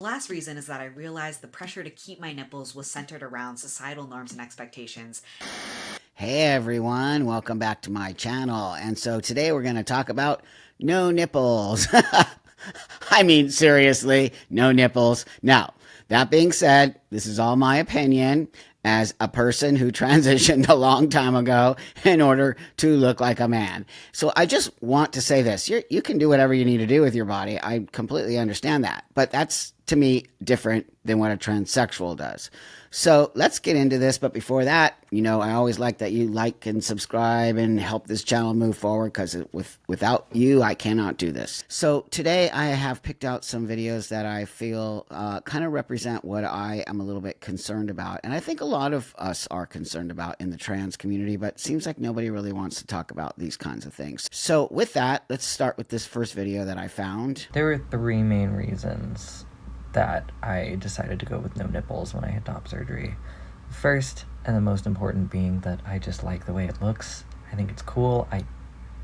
last reason is that I realized the pressure to keep my nipples was centered around societal norms and expectations. Hey everyone, welcome back to my channel. And so today we're going to talk about no nipples. I mean, seriously, no nipples. Now, that being said, this is all my opinion as a person who transitioned a long time ago in order to look like a man. So I just want to say this. You can do whatever you need to do with your body. I completely understand that. But that's, to me, different than what a transsexual does. So let's get into this. But before that, I always like that you like and subscribe and help this channel move forward because without you, I cannot do this. So today I have picked out some videos that I feel kind of represent what I am a little bit concerned about. And I think a lot of us are concerned about in the trans community, but it seems like nobody really wants to talk about these kinds of things. So with that, let's start with this first video that I found. There were three main reasons that I decided to go with no nipples when I had top surgery. First, and the most important, being that I just like the way it looks. I think it's cool. I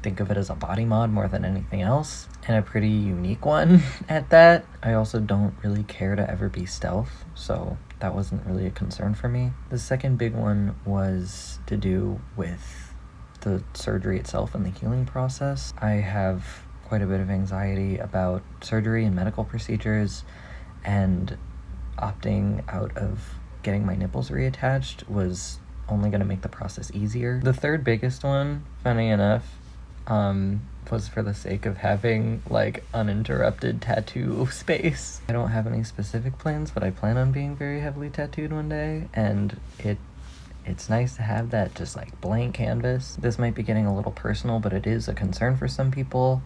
think of it as a body mod more than anything else, and a pretty unique one at that. I also don't really care to ever be stealth, so that wasn't really a concern for me. The second big one was to do with the surgery itself and the healing process. I have quite a bit of anxiety about surgery and medical procedures, and opting out of getting my nipples reattached was only going to make the process easier. The third biggest one, funny enough, was for the sake of having like uninterrupted tattoo space. I don't have any specific plans, but I plan on being very heavily tattooed one day, and it's nice to have that just like blank canvas. This might be getting a little personal, but it is a concern for some people.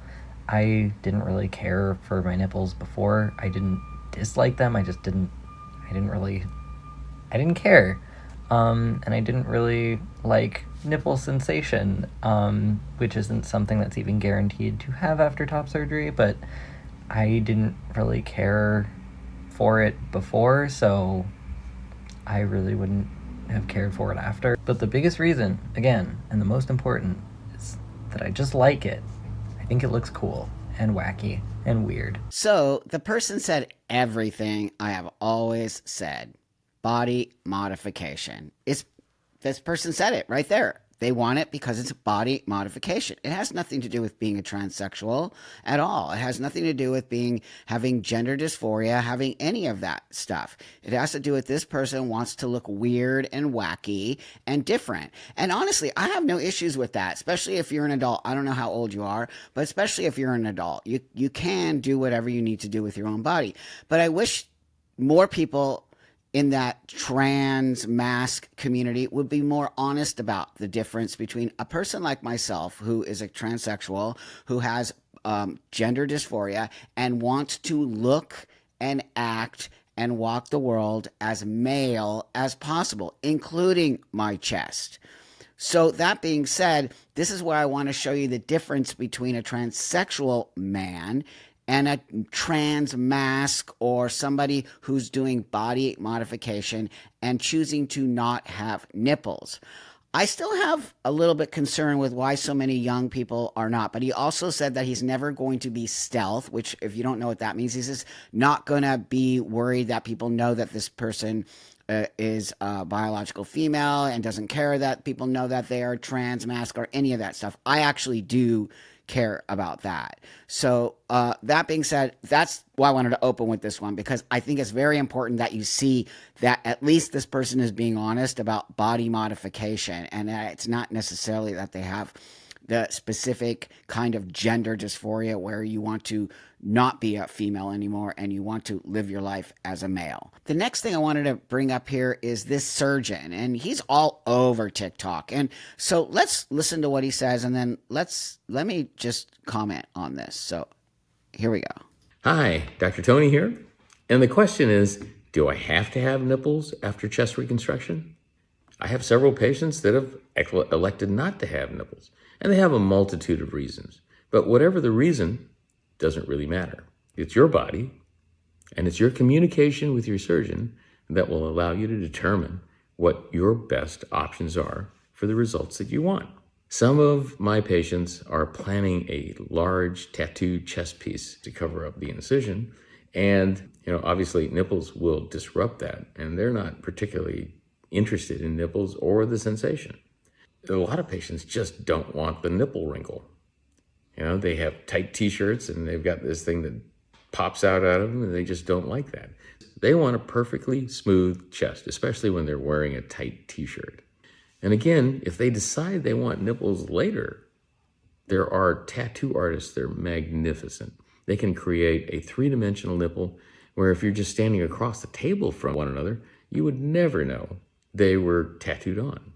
I didn't really care for my nipples before. I didn't dislike them. I didn't care. And I didn't really like nipple sensation, which isn't something that's even guaranteed to have after top surgery, but I didn't really care for it before, so I really wouldn't have cared for it after. But the biggest reason, again, and the most important, is that I just like it. I think it looks cool and wacky and weird. So the person said everything I have always said. Body modification. This person said it right there. They want it because it's body modification. It has nothing to do with being a transsexual at all. It has nothing to do with having gender dysphoria, having any of that stuff. It has to do with this person wants to look weird and wacky and different. And honestly, I have no issues with that, especially if you're an adult. I don't know how old you are, but especially if you're an adult, you can do whatever you need to do with your own body. But I wish more people in that trans mask community would be more honest about the difference between a person like myself, who is a transsexual, who has gender dysphoria and wants to look and act and walk the world as male as possible, including my chest. So that being said, this is where I want to show you the difference between a transsexual man and a trans mask, or somebody who's doing body modification and choosing to not have nipples. I still have a little bit concern with why so many young people are not, but he also said that he's never going to be stealth, which, if you don't know what that means, he's just not going to be worried that people know that this person is a biological female and doesn't care that people know that they are trans mask or any of that stuff. I actually do care about that. So that being said, that's why I wanted to open with this one, because I think it's very important that you see that at least this person is being honest about body modification, and that it's not necessarily that they have the specific kind of gender dysphoria where you want to not be a female anymore and you want to live your life as a male. The next thing I wanted to bring up here is this surgeon, and he's all over TikTok. And so let's listen to what he says, and then let me just comment on this. So here we go. Hi, Dr. Tony here. And the question is, do I have to have nipples after chest reconstruction? I have several patients that have elected not to have nipples, and they have a multitude of reasons. But whatever the reason, doesn't really matter. It's your body, and it's your communication with your surgeon that will allow you to determine what your best options are for the results that you want. Some of my patients are planning a large tattooed chest piece to cover up the incision, And, obviously nipples will disrupt that, and they're not particularly interested in nipples or the sensation. A lot of patients just don't want the nipple wrinkle. They have tight t-shirts and they've got this thing that pops out of them, and they just don't like that. They want a perfectly smooth chest, especially when they're wearing a tight t-shirt. And again, if they decide they want nipples later, there are tattoo artists, they're magnificent. They can create a three-dimensional nipple where if you're just standing across the table from one another, you would never know they were tattooed on.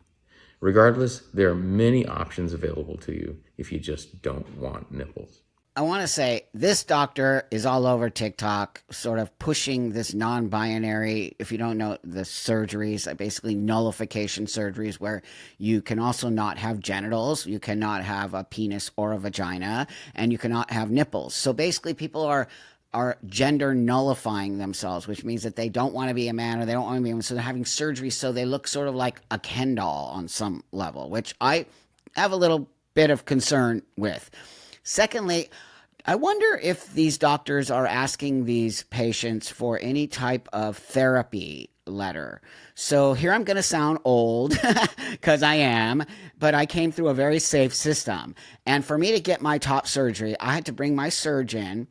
Regardless, there are many options available to you if you just don't want nipples. I want to say this doctor is all over TikTok, sort of pushing this non-binary, if you don't know the surgeries, basically nullification surgeries, where you can also not have genitals, you cannot have a penis or a vagina, and you cannot have nipples. So basically people are gender nullifying themselves, which means that they don't want to be a man or they don't want to be a woman. So they're having surgery so they look sort of like a Ken doll on some level, which I have a little bit of concern with. Secondly, I wonder if these doctors are asking these patients for any type of therapy letter. So here I'm going to sound old because I am, but I came through a very safe system. And for me to get my top surgery, I had to bring my surgeon,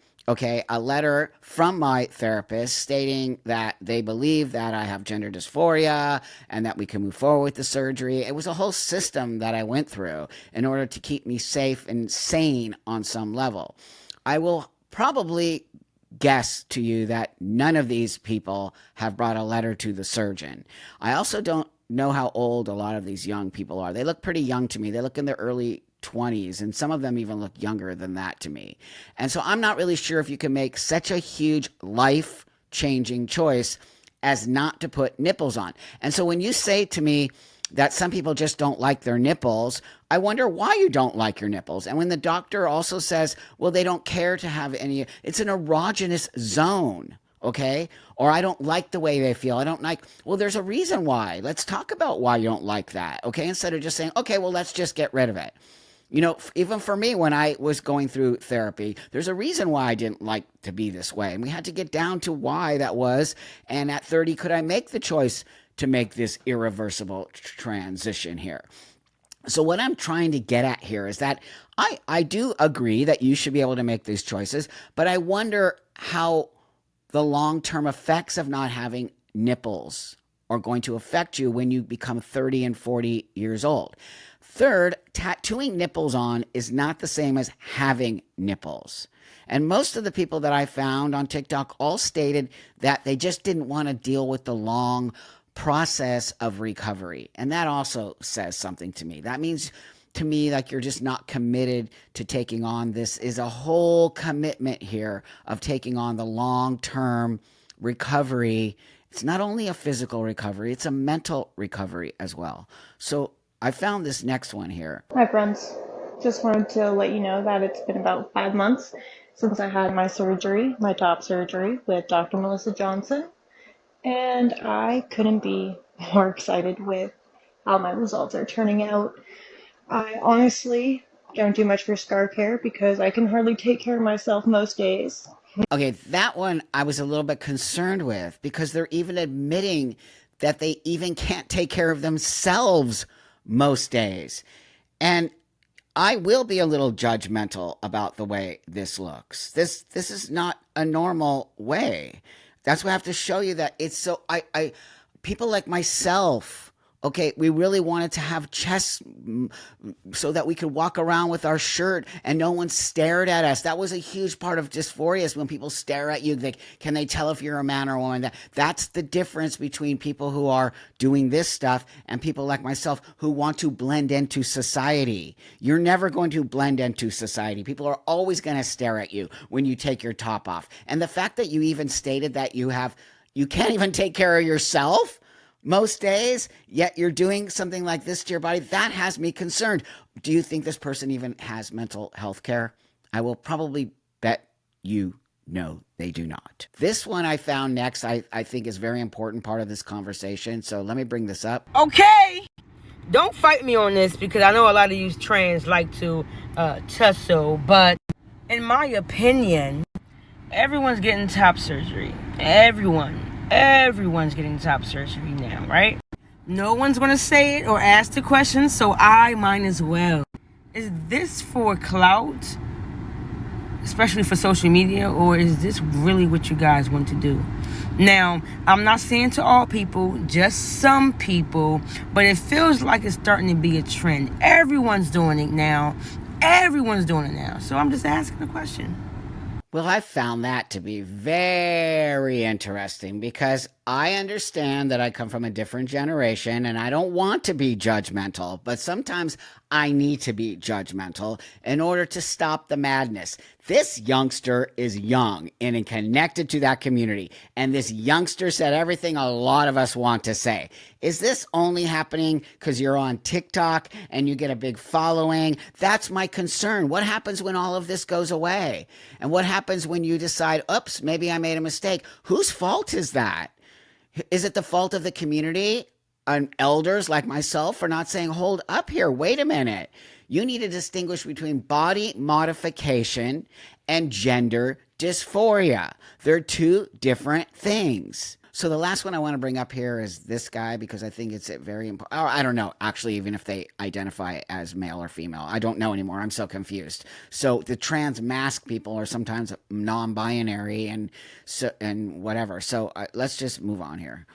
a letter from my therapist stating that they believe that I have gender dysphoria and that we can move forward with the surgery. It was a whole system that I went through in order to keep me safe and sane on some level. I will probably guess to you that none of these people have brought a letter to the surgeon. I also don't know how old a lot of these young people are. They look pretty young to me. They look in their early 20s, and some of them even look younger than that to me. And so I'm not really sure if you can make such a huge life-changing choice as not to put nipples on. And so when you say to me that some people just don't like their nipples, I wonder why you don't like your nipples. And when the doctor also says, well, they don't care to have any, it's an erogenous zone. Okay? Or I don't like the way they feel. I don't like, well, there's a reason why. Let's talk about why you don't like that. Okay? Instead of just saying, okay, well, let's just get rid of it. Even for me, when I was going through therapy, there's a reason why I didn't like to be this way. And we had to get down to why that was. And at 30, could I make the choice to make this irreversible transition here? So what I'm trying to get at here is that I do agree that you should be able to make these choices, but I wonder how the long-term effects of not having nipples are going to affect you when you become 30 and 40 years old. Third, tattooing nipples on is not the same as having nipples. And most of the people that I found on TikTok all stated that they just didn't want to deal with the long process of recovery. And that also says something to me. That means to me like you're just not committed to taking on this is a whole commitment here of taking on the long-term recovery. It's not only a physical recovery, it's a mental recovery as well. So I found this next one here. Hi friends, just wanted to let you know that it's been about 5 months since I had my surgery, my top surgery with Dr. Melissa Johnson, and I couldn't be more excited with how my results are turning out. I honestly don't do much for scar care because I can hardly take care of myself most days. Okay, that one I was a little bit concerned with because they're even admitting that they even can't take care of themselves most days. And I will be a little judgmental about the way this looks. This is not a normal way. That's why I have to show you that it's so people like myself, okay, we really wanted to have chests so that we could walk around with our shirt and no one stared at us. That was a huge part of dysphoria is when people stare at you. Can they tell if you're a man or a woman? That's the difference between people who are doing this stuff and people like myself who want to blend into society. You're never going to blend into society. People are always going to stare at you when you take your top off. And the fact that you even stated that you can't even take care of yourself most days, yet you're doing something like this to your body, that has me concerned. Do you think this person even has mental health care? I will probably bet you no, they do not. This one I found next, I think is very important part of this conversation. So let me bring this up. Okay, don't fight me on this because I know a lot of you trans like to tussle, but in my opinion, Everyone's getting top surgery. Everyone's getting top surgery now, right? No one's gonna say it or ask the question, so I might as well. Is this for clout, especially for social media, or is this really what you guys want to do? Now, I'm not saying to all people, just some people, but it feels like it's starting to be a trend. Everyone's doing it now. So I'm just asking the question. Well, I found that to be very interesting because I understand that I come from a different generation and I don't want to be judgmental, but sometimes I need to be judgmental in order to stop the madness. This youngster is young and connected to that community, and this youngster said everything a lot of us want to say. Is this only happening because you're on TikTok and you get a big following? That's my concern. What happens when all of this goes away? And what happens when you decide, oops, maybe I made a mistake? Whose fault is that? Is it the fault of the community and elders like myself for not saying, hold up here, wait a minute. You need to distinguish between body modification and gender dysphoria. They're two different things. So the last one I want to bring up here is this guy because I think it's very important. I don't know, actually, even if they identify as male or female. I don't know anymore. I'm so confused. So the trans mask people are sometimes non-binary and whatever. So let's just move on here.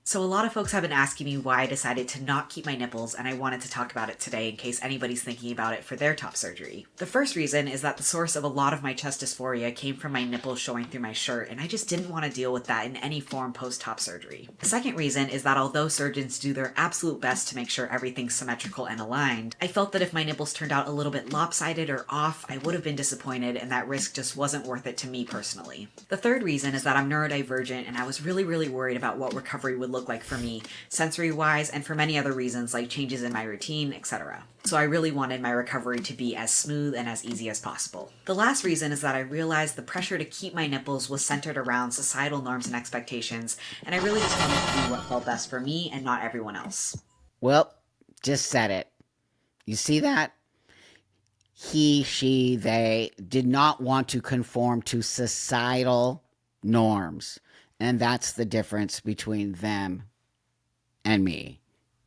So a lot of folks have been asking me why I decided to not keep my nipples, and I wanted to talk about it today in case anybody's thinking about it for their top surgery. The first reason is that the source of a lot of my chest dysphoria came from my nipples showing through my shirt, and I just didn't want to deal with that in any form post-top surgery. The second reason is that although surgeons do their absolute best to make sure everything's symmetrical and aligned, I felt that if my nipples turned out a little bit lopsided or off, I would have been disappointed, and that risk just wasn't worth it to me personally. The third reason is that I'm neurodivergent, and I was really worried about what recovery would look like for me, sensory-wise, and for many other reasons like changes in my routine, etc. So I really wanted my recovery to be as smooth and as easy as possible. The last reason is that I realized the pressure to keep my nipples was centered around societal norms and expectations, and I really just wanted to do what felt best for me and not everyone else. Well, just said it. You see that? He, she, they did not want to conform to societal norms. And that's the difference between them and me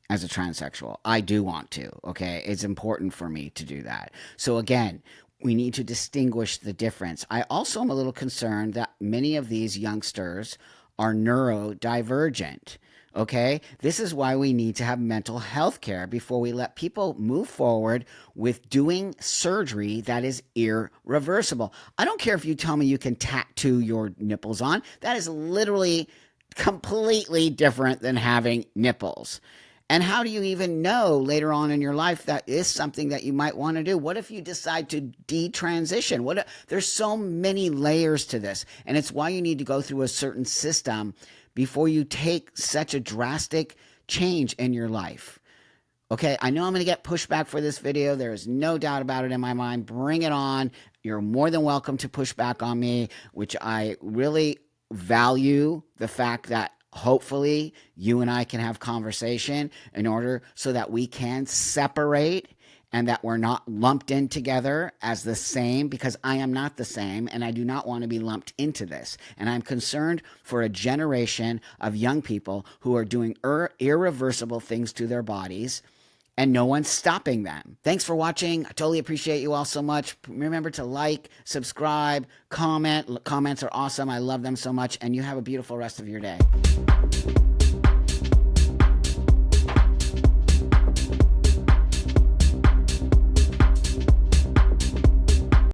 as a transsexual. I do want to, okay? It's important for me to do that. So again, we need to distinguish the difference. I also am a little concerned that many of these youngsters are neurodivergent. Okay, this is why we need to have mental health care before we let people move forward with doing surgery that is irreversible. I don't care if you tell me you can tattoo your nipples on. That is literally completely different than having nipples. And how do you even know later on in your life that is something that you might want to do? What if you decide to detransition? There's so many layers to this, and it's why you need to go through a certain system before you take such a drastic change in your life. Okay, I know I'm going to get pushback for this video. There is no doubt about it in my mind. Bring it on. You're more than welcome to push back on me, which I really value the fact that hopefully you and I can have conversation in order so that we can separate and that we're not lumped in together as the same, because I am not the same and I do not want to be lumped into this. And I'm concerned for a generation of young people who are doing irreversible things to their bodies and no one's stopping them. Thanks for watching. I totally appreciate you all so much. Remember to like, subscribe, comment. Comments are awesome. I love them so much. And you have a beautiful rest of your day.